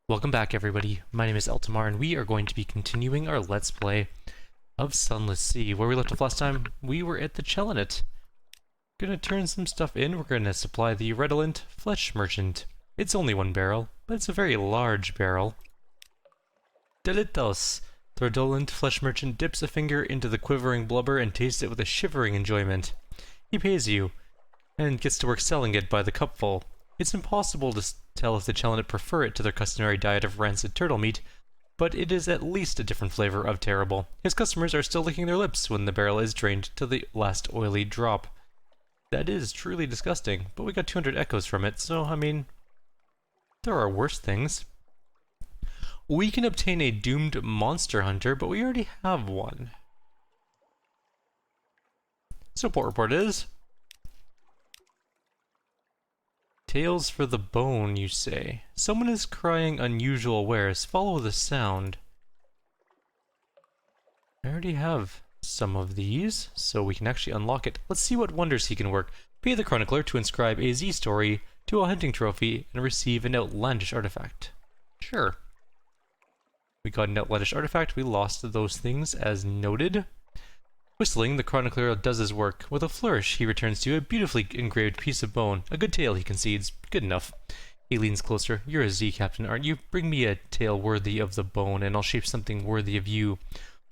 Welcome back, everybody. My name is Eltimar, and we are going to be continuing our Let's Play of Sunless Sea. Where we left off last time, we were at the Chelinet. Gonna turn some stuff in. We're gonna supply the redolent flesh merchant. It's only one barrel, but it's a very large barrel. Delitos! The redolent flesh merchant dips a finger into the quivering blubber and tastes it with a shivering enjoyment. He pays you, and gets to work selling it by the cupful. It's impossible to tell if the Chelinet prefer it to their customary diet of rancid turtle meat, but it is at least a different flavor of terrible. His customers are still licking their lips when the barrel is drained to the last oily drop. That is truly disgusting, but we got 200 echoes from it, so I mean, there are worse things. We can obtain a doomed monster hunter, but we already have one. So port report is... Tales for the bone, you say. Someone is crying unusual wares. Follow the sound. I already have some of these, so we can actually unlock it. Let's see what wonders he can work. Pay the chronicler to inscribe a Z story to a hunting trophy and receive an outlandish artifact. Sure. We got an outlandish artifact. We lost those things as noted. Whistling, the chronicler does his work. With a flourish, he returns to you a beautifully engraved piece of bone. A good tale, he concedes. Good enough. He leans closer. You're a Z captain, aren't you? Bring me a tale worthy of the bone, and I'll shape something worthy of you.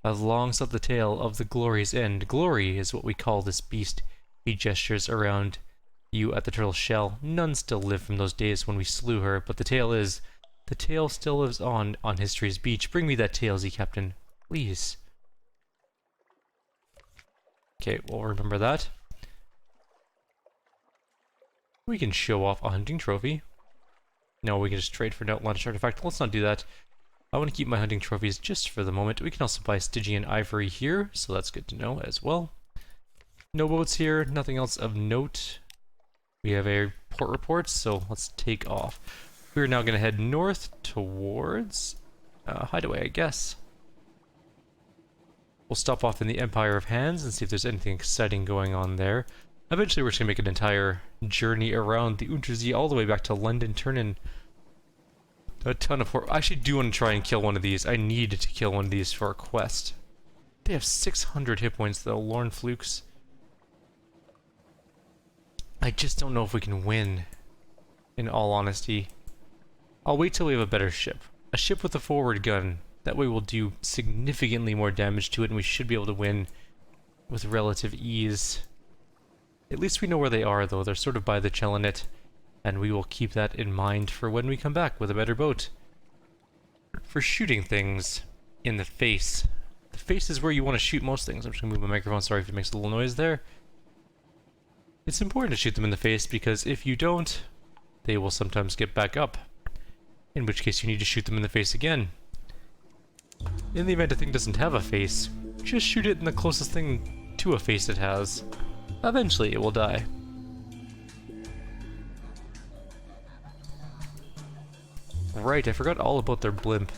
I've long sought the tale of the glory's end. Glory is what we call this beast. He gestures around you at the turtle's shell. None still live from those days when we slew her, but the tale still lives on history's beach. Bring me that tale, Z captain. Please. Okay, we'll remember that. We can show off a hunting trophy. No, we can just trade for an outlandish artifact. Let's not do that. I want to keep my hunting trophies just for the moment. We can also buy Stygian ivory here, so that's good to know as well. No boats here, nothing else of note. We have a port report, so let's take off. We're now going to head north towards Hideaway, I guess. We'll stop off in the Empire of Hands and see if there's anything exciting going on there. Eventually we're just going to make an entire journey around the Untersee all the way back to London, turn in a ton of I actually do want to try and kill one of these. I need to kill one of these for a quest. They have 600 hit points though, Lorn Flukes. I just don't know if we can win, in all honesty. I'll wait till we have a better ship. A ship with a forward gun. That way we'll do significantly more damage to it and we should be able to win with relative ease. At least we know where they are though, they're sort of by the Chelinet, and we will keep that in mind for when we come back with a better boat. For shooting things in the face. The face is where you want to shoot most things. I'm just going to move my microphone, sorry if it makes a little noise there. It's important to shoot them in the face because if you don't, they will sometimes get back up. In which case you need to shoot them in the face again. In the event a thing doesn't have a face, just shoot it in the closest thing to a face it has. Eventually it will die. Right, I forgot all about their blimp.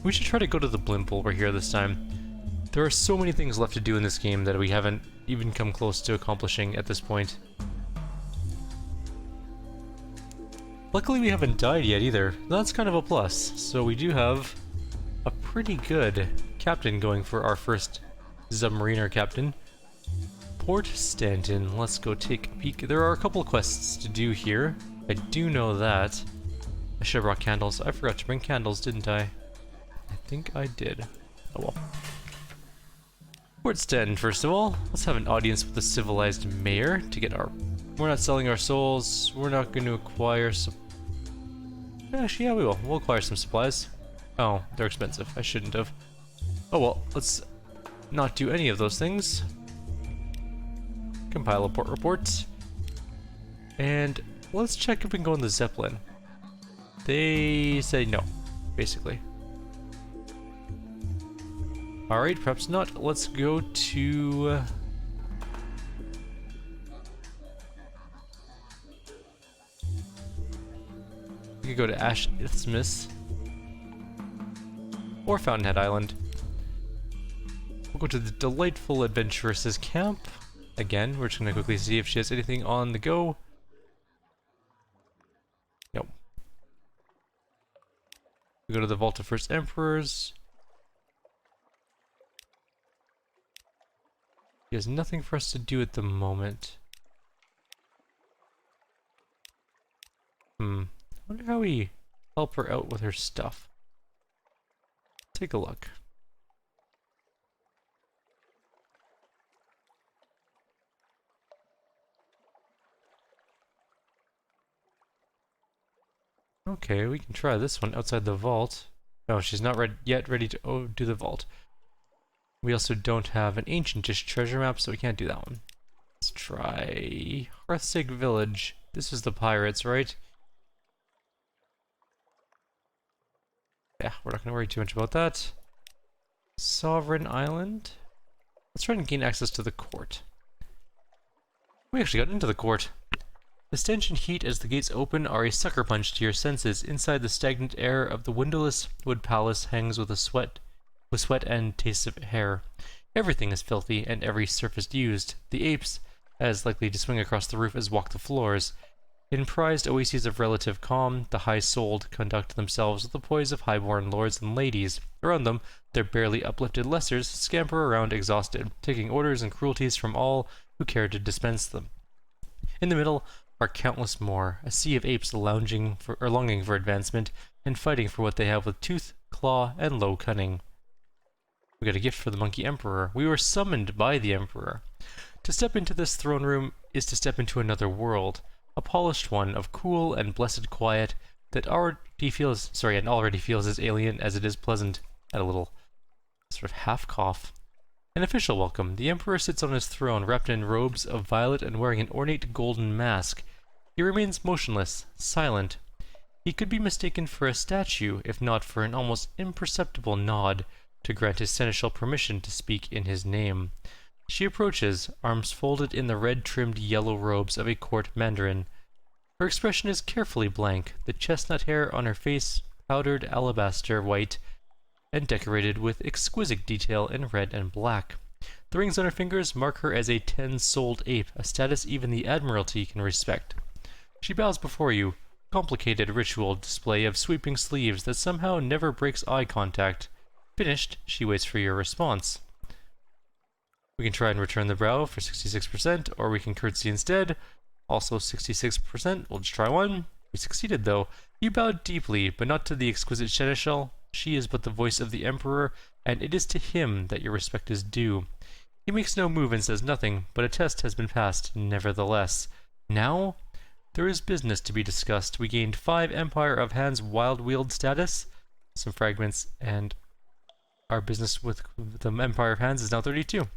We should try to go to the blimp while we're here this time. There are so many things left to do in this game that we haven't even come close to accomplishing at this point. Luckily we haven't died yet either. That's kind of a plus. So we do have a pretty good captain going for our first Zubmariner captain. Port Stanton, let's go take a peek. There are a couple of quests to do here. I do know that. I should have brought candles. I forgot to bring candles, didn't I? I think I did. Oh well. Port Stanton, first of all. Let's have an audience with the civilized mayor to get our... We're not selling our souls. We're not going to acquire some... Actually, yeah, we will. We'll acquire some supplies. Oh, they're expensive. I shouldn't have. Oh well, let's not do any of those things. Compile a port report. And let's check if we can go in the Zeppelin. They say no, basically. Alright, perhaps not. Let's go to... we could go to Ash Isthmus. Or Fountainhead Island. We'll go to the delightful adventuress's camp. Again, we're just going to quickly see if she has anything on the go. Nope. We go to the Vault of First Emperors. He has nothing for us to do at the moment. I wonder how we help her out with her stuff. Take a look. Okay, we can try this one outside the vault. Oh, she's not yet ready to do the vault. We also don't have an ancientish treasure map, so we can't do that one. Let's try Hearthsake Village. This is the pirates, right? Yeah, we're not going to worry too much about that. Sovereign Island. Let's try and gain access to the court. We actually got into the court. The stench and heat as the gates open are a sucker punch to your senses. Inside, the stagnant air of the windowless wood palace hangs with sweat and taste of hair. Everything is filthy, and every surface used. The apes, as likely to swing across the roof as walk the floors. In prized oases of relative calm, the high-souled conduct themselves with the poise of high-born lords and ladies. Around them, their barely uplifted lessers scamper around exhausted, taking orders and cruelties from all who care to dispense them. In the middle are countless more, a sea of apes longing for advancement and fighting for what they have with tooth, claw, and low cunning. We got a gift for the Monkey Emperor. We were summoned by the Emperor. To step into this throne room is to step into another world, a polished one of cool and blessed quiet that already feels as alien as it is pleasant. At a little sort of half cough. An official welcome. The Emperor sits on his throne, wrapped in robes of violet and wearing an ornate golden mask. He remains motionless, silent. He could be mistaken for a statue, if not for an almost imperceptible nod to grant his seneschal permission to speak in his name. She approaches, arms folded in the red-trimmed yellow robes of a court mandarin. Her expression is carefully blank, the chestnut hair on her face powdered alabaster white, and decorated with exquisite detail in red and black. The rings on her fingers mark her as a 10-souled ape, a status even the Admiralty can respect. She bows before you, complicated ritual display of sweeping sleeves that somehow never breaks eye contact. Finished, she waits for your response. We can try and return the brow for 66%, or we can curtsy instead. Also 66%, we'll just try one. We succeeded though. You bowed deeply, but not to the exquisite seneschal. She is but the voice of the Emperor, and it is to him that your respect is due. He makes no move and says nothing, but a test has been passed, nevertheless. Now, there is business to be discussed. We gained 5 Empire of Hands Wild Wield status, some fragments, and our business with the Empire of Hands is now 32.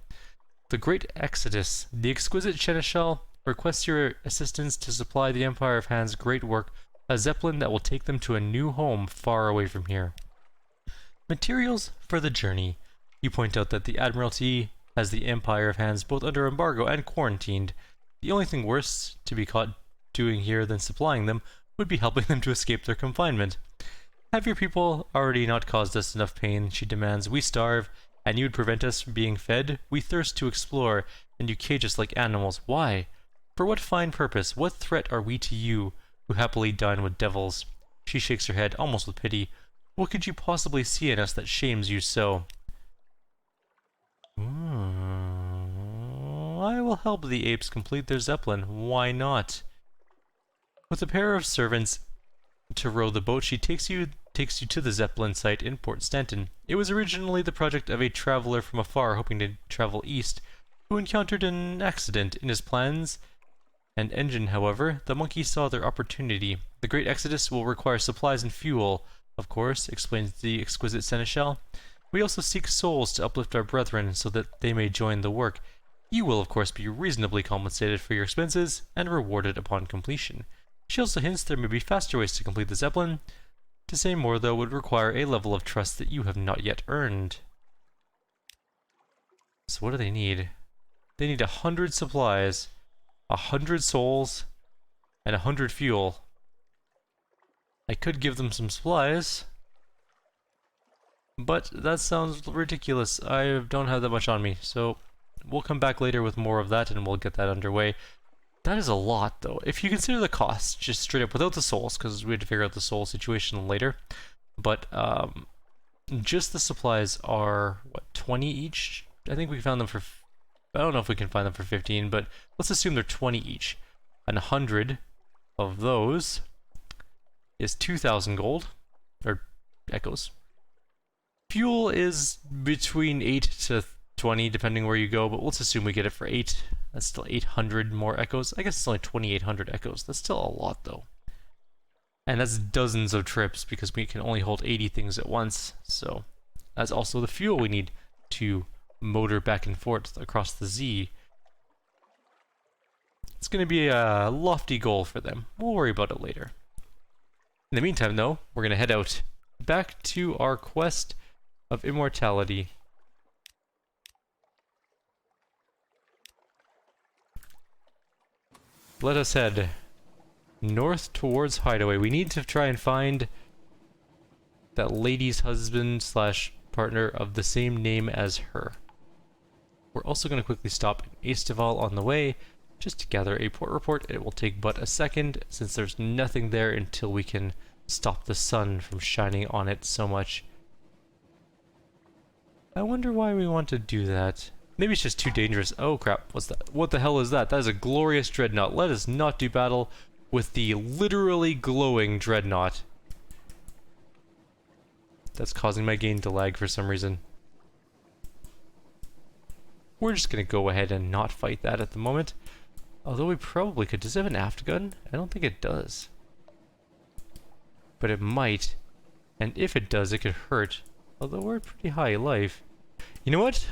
The Great Exodus. The exquisite seneschal requests your assistance to supply the Empire of Hands' great work, a zeppelin that will take them to a new home far away from here. Materials for the journey. You point out that the Admiralty has the Empire of Hands both under embargo and quarantined. The only thing worse to be caught doing here than supplying them would be helping them to escape their confinement. Have your people already not caused us enough pain, she demands. We starve, and you would prevent us from being fed? We thirst to explore, and you cage us like animals. Why? For what fine purpose? What threat are we to you, who happily dine with devils? She shakes her head, almost with pity. What could you possibly see in us that shames you so? I will help the apes complete their zeppelin. Why not? With a pair of servants to row the boat, she takes you to the zeppelin site in Port Stanton. It was originally the project of a traveler from afar hoping to travel east, who encountered an accident in his plans and engine. However, the monkeys saw their opportunity. The Great Exodus will require supplies and fuel, of course, explains the exquisite seneschal. We also seek souls to uplift our brethren so that they may join the work. You will, of course, be reasonably compensated for your expenses and rewarded upon completion. She also hints there may be faster ways to complete the zeppelin. To say more, though, would require a level of trust that you have not yet earned. So what do they need? They need 100 supplies, 100 souls, and 100 fuel. I could give them some supplies, but that sounds ridiculous. I don't have that much on me, so we'll come back later with more of that and we'll get that underway. That is a lot, though. If you consider the cost, just straight up without the souls, because we had to figure out the soul situation later, But just the supplies are, what, 20 each? I think we found them for... I don't know if we can find them for 15, but let's assume they're 20 each. And 100 of those is 2,000 gold. Or echoes. Fuel is between 8 to 20, depending where you go, but let's assume we get it for 8. That's still 800 more echoes. I guess it's only 2,800 echoes. That's still a lot, though. And that's dozens of trips, because we can only hold 80 things at once. So that's also the fuel we need to motor back and forth across the Z. It's going to be a lofty goal for them. We'll worry about it later. In the meantime, though, we're going to head out back to our quest of immortality. Let us head north towards Hideaway. We need to try and find that lady's husband slash partner of the same name as her. We're also going to quickly stop in Estival on the way just to gather a port report. It will take but a second since there's nothing there until we can stop the sun from shining on it so much. I wonder why we want to do that. Maybe it's just too dangerous. Oh crap, what's that? What the hell is that? That is a glorious dreadnought. Let us not do battle with the literally glowing dreadnought. That's causing my game to lag for some reason. We're just gonna go ahead and not fight that at the moment. Although we probably could. Does it have an aft gun? I don't think it does. But it might. And if it does, it could hurt. Although we're at pretty high life. You know what?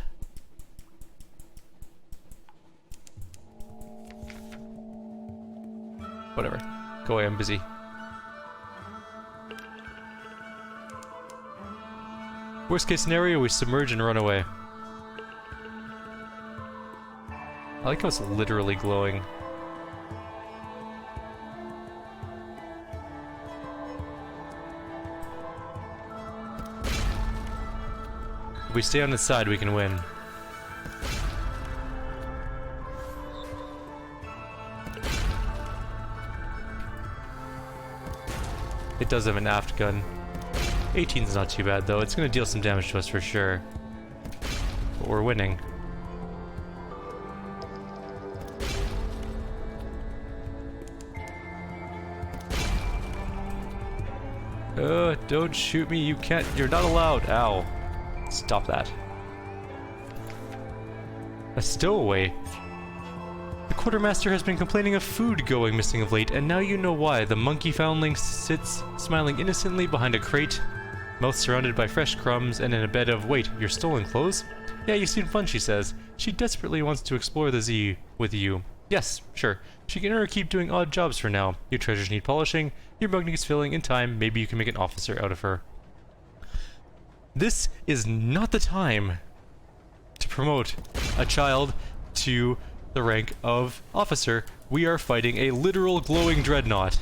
Whatever. Go away, I'm busy. Worst case scenario, we submerge and run away. I like how it's literally glowing. If we stay on the side, we can win. It does have an aft gun. 18's not too bad though. It's gonna deal some damage to us for sure. But we're winning. Don't shoot me, you can't, you're not allowed. Ow. Stop that. A stowaway. The quartermaster has been complaining of food going missing of late, and now you know why. The monkey foundling sits smiling innocently behind a crate, mouth surrounded by fresh crumbs, and in a bed of, wait, your stolen clothes? Yeah, you seem fun, she says. She desperately wants to explore the Z with you. Yes, sure. She can earn or keep doing odd jobs for now. Your treasures need polishing, your mug needs filling. In time, maybe you can make an officer out of her. This is not the time to promote a child to the rank of officer. We are fighting a literal glowing dreadnought.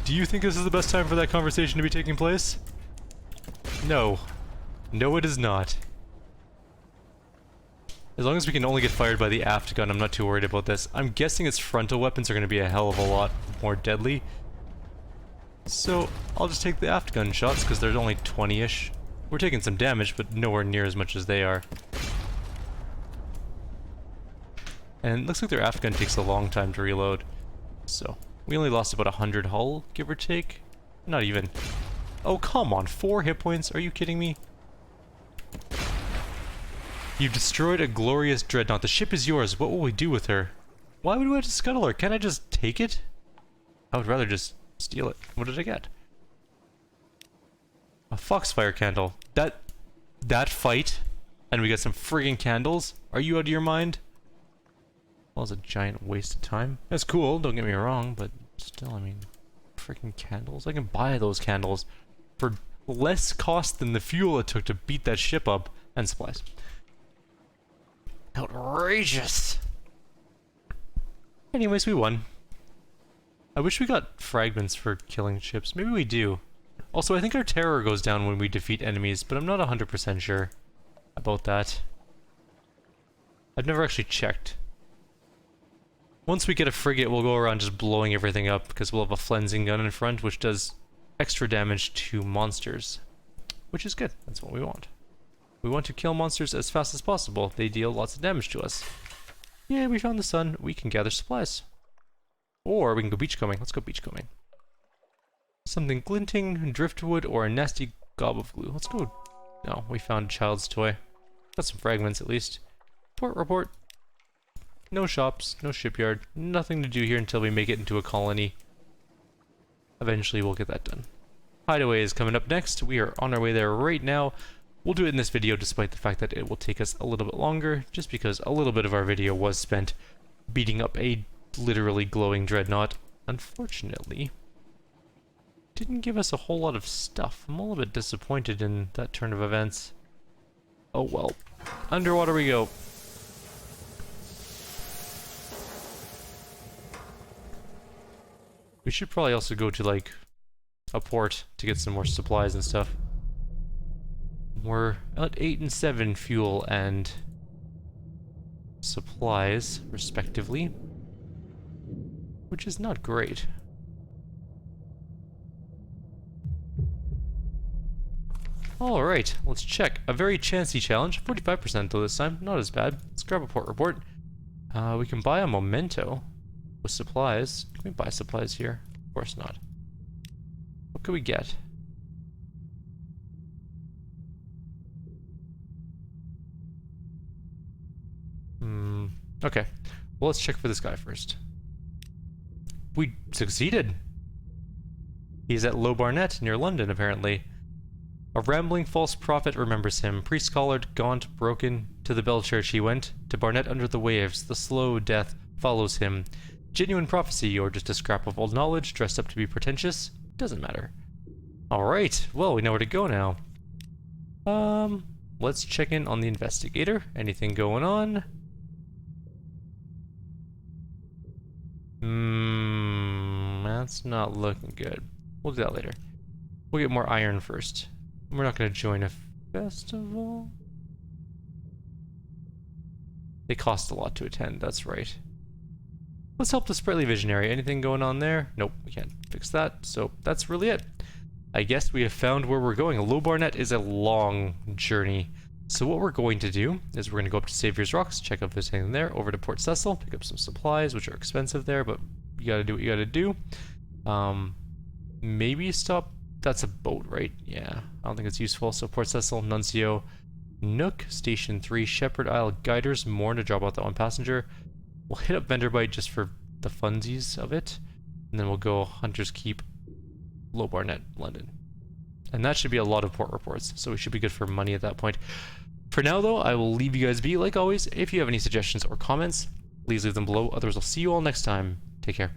Do you think this is the best time for that conversation to be taking place? No. No, it is not. As long as we can only get fired by the aft gun, I'm not too worried about this. I'm guessing its frontal weapons are going to be a hell of a lot more deadly. So, I'll just take the aft gun shots, because they're only 20-ish. We're taking some damage, but nowhere near as much as they are. And it looks like their aft gun takes a long time to reload. So, we only lost about 100 hull, give or take. Not even. Oh, come on, 4 hit points? Are you kidding me? You've destroyed a glorious dreadnought. The ship is yours. What will we do with her? Why would we have to scuttle her? Can't I just take it? I would rather just steal it. What did I get? A foxfire candle. That fight, and we got some friggin' candles? Are you out of your mind? Well, it's a giant waste of time. That's cool, don't get me wrong, but still, I mean, friggin' candles? I can buy those candles for less cost than the fuel it took to beat that ship up, and supplies. Outrageous! Anyways, we won. I wish we got fragments for killing ships. Maybe we do. Also, I think our terror goes down when we defeat enemies, but I'm not 100% sure about that. I've never actually checked. Once we get a frigate, we'll go around just blowing everything up, because we'll have a flensing gun in front, which does extra damage to monsters. Which is good. That's what we want. We want to kill monsters as fast as possible. They deal lots of damage to us. Yeah, we found the sun. We can gather supplies. Or we can go beachcombing. Let's go beachcombing. Something glinting, driftwood, or a nasty gob of glue. Let's go. No, we found a child's toy. Got some fragments at least. Port report. No shops, no shipyard. Nothing to do here until we make it into a colony. Eventually we'll get that done. Hideaway is coming up next. We are on our way there right now. We'll do it in this video despite the fact that it will take us a little bit longer, just because a little bit of our video was spent beating up a literally glowing dreadnought. Unfortunately, didn't give us a whole lot of stuff. I'm a little bit disappointed in that turn of events. Oh well. Underwater we go. We should probably also go to like a port to get some more supplies and stuff. We're at 8 and 7 fuel and supplies, respectively, which is not great. Alright, let's check. A very chancy challenge, 45% though this time, not as bad. Let's grab a port report. We can buy a memento with supplies. Can we buy supplies here? Of course not. What could we get? Okay. Well, let's check for this guy first. We succeeded! He's at Low Barnet, near London, apparently. A rambling false prophet remembers him. Priest-collared, gaunt, broken. To the bell church he went. To Barnet under the waves. The slow death follows him. Genuine prophecy, or just a scrap of old knowledge dressed up to be pretentious? Doesn't matter. Alright, well, we know where to go now. Let's check in on the investigator. Anything going on? That's not looking good. We'll do that later. We'll get more iron first. We're not going to join a festival. They cost a lot to attend, that's right. Let's help the sprightly visionary. Anything going on there? Nope, we can't fix that. So that's really it. I guess we have found where we're going. Low Barnet is a long journey. So what we're going to do is we're going to go up to Savior's Rocks, check if there's anything there, over to Port Cecil, pick up some supplies, which are expensive there, but you gotta do what you gotta do. Maybe stop. That's a boat, right? Yeah, I don't think it's useful. So Port Cecil, Nuncio, Nook, Station 3, Shepherd Isle, Guiders, Morn to drop out that one passenger. We'll hit up Venderbite just for the funsies of it, and then we'll go Hunter's Keep, Low Barnet, London. And that should be a lot of port reports, so we should be good for money at that point. For now, though, I will leave you guys be. Like always, if you have any suggestions or comments, please leave them below. Otherwise, I'll see you all next time. Take care.